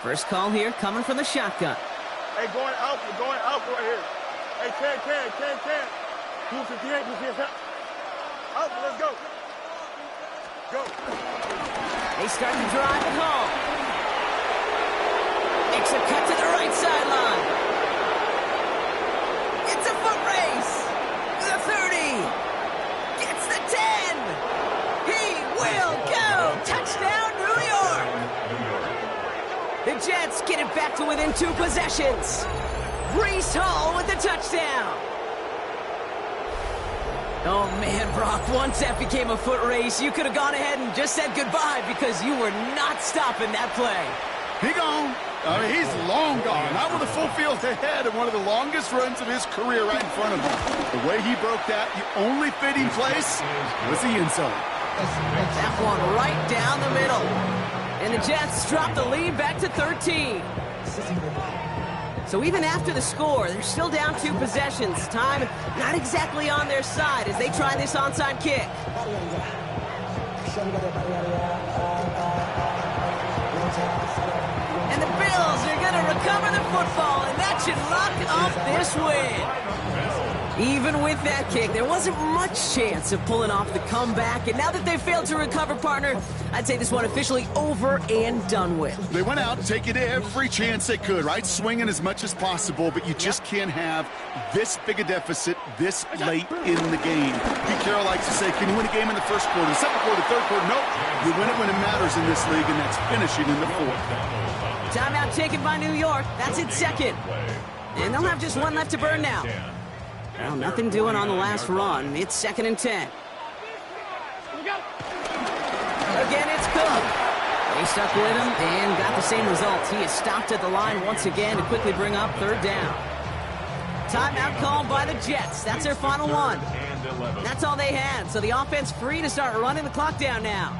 First call here coming from the shotgun. Hey, going out right here. Hey, can. Blue 58, blue 58. Out, let's go. Go. They start to drive at home. Makes a cut to the right sideline. It's a foot race. The 30. Gets the 10. He will go. Touchdown, New York. The Jets get it back to within 2 possessions. Breece Hall with the touchdown. Oh, man, Brock, once that became a foot race, you could have gone ahead and just said goodbye because you were not stopping that play. He gone. He's long gone. Not with a full field ahead and one of the longest runs of his career right in front of him. The way he broke that, the only fitting place was the end zone. That one right down the middle. And the Jets drop the lead back to 13. So even after the score, they're still down 2 possessions. Time not exactly on their side as they try this onside kick. And the Bills are going to recover the football, and that should lock up this win. Even with that kick, there wasn't much chance of pulling off the comeback. And now that they've failed to recover, partner, I'd say this one officially over and done with. They went out taking every chance they could, right? Swinging as much as possible, but you just can't have this big a deficit this late in the game. Pete Carroll likes to say, can you win a game in the first quarter, second quarter, third quarter? Nope. You win it when it matters in this league, and that's finishing in the fourth. Timeout taken by New York. That's its second. And they'll have just one left to burn now. Well, nothing doing on the last run. It's 2nd and 10. Again, it's Cook. They stuck with him and got the same results. He is stopped at the line once again to quickly bring up 3rd down. Timeout called by the Jets. That's their final one. That's all they had, so the offense free to start running the clock down now.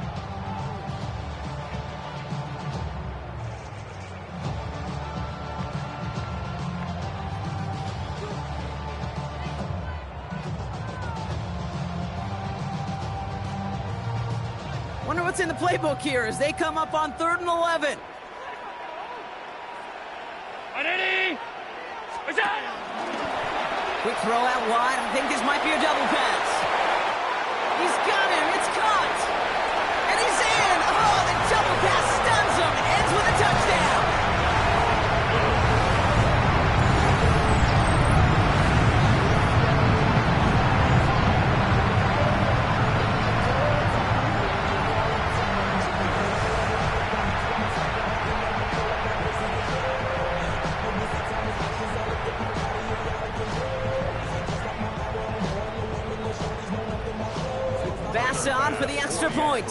Wonder what's in the playbook here as they come up on 3rd and 11. Quick throw out wide. I think this might be a double pass. He's got him. It's caught. And he's in. Oh, the double pass stuns him. It ends with a touchdown. On for the extra point.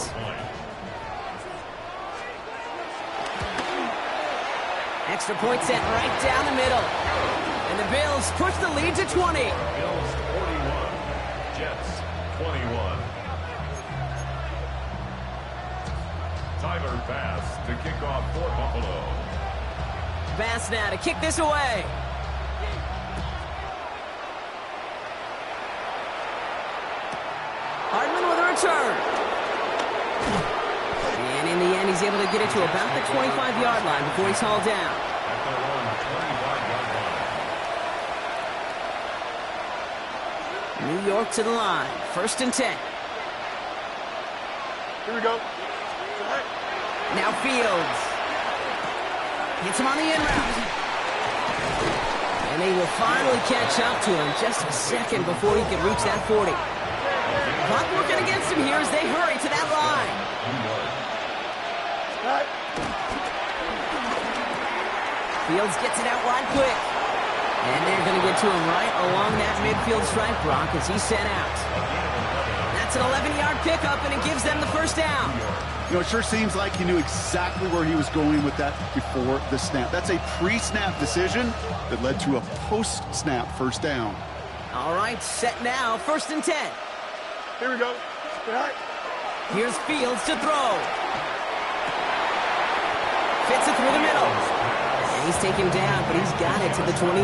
Extra point set right down the middle. And the Bills push the lead to 20. Bills 41, Jets 21. Tyler Bass to kick off for Buffalo. Bass now to kick this away. Hardman with a return. And in the end, he's able to get it to about the 25-yard line before he's hauled down. At their own 25-yard line. New York to the line. 1st and 10. Here we go. Now Fields. Gets him on the in route. And they will finally catch up to him just a second before he can reach that 40. Clock working against him here as they hurry to that line. Fields gets it out wide quick. And they're going to get to him right along that midfield stripe, Brock, as he's sent out. That's an 11-yard pickup, and it gives them the 1st down. You know, it sure seems like he knew exactly where he was going with that before the snap. That's a pre-snap decision that led to a post-snap 1st down. All right, set now, 1st and 10. Here we go. Here's Fields to throw. Fits it through the middle. And he's taken down, but he's got it to the 29.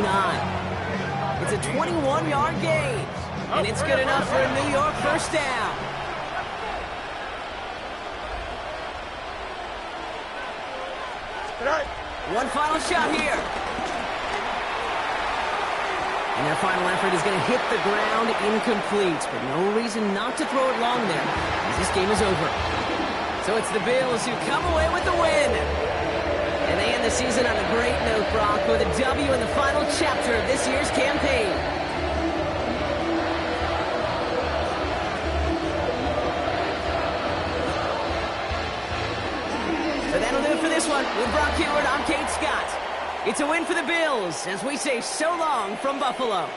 It's a 21-yard gain. And it's good enough for a New York 1st down. One final shot here. And their final effort is going to hit the ground incomplete, but no reason not to throw it long there, as this game is over. So it's the Bills who come away with the win. And they end the season on a great note, Brock, with a W in the final chapter of this year's campaign. So that'll do it for this one. With Brock Heward, I'm Kate Scott. It's a win for the Bills as we say so long from Buffalo.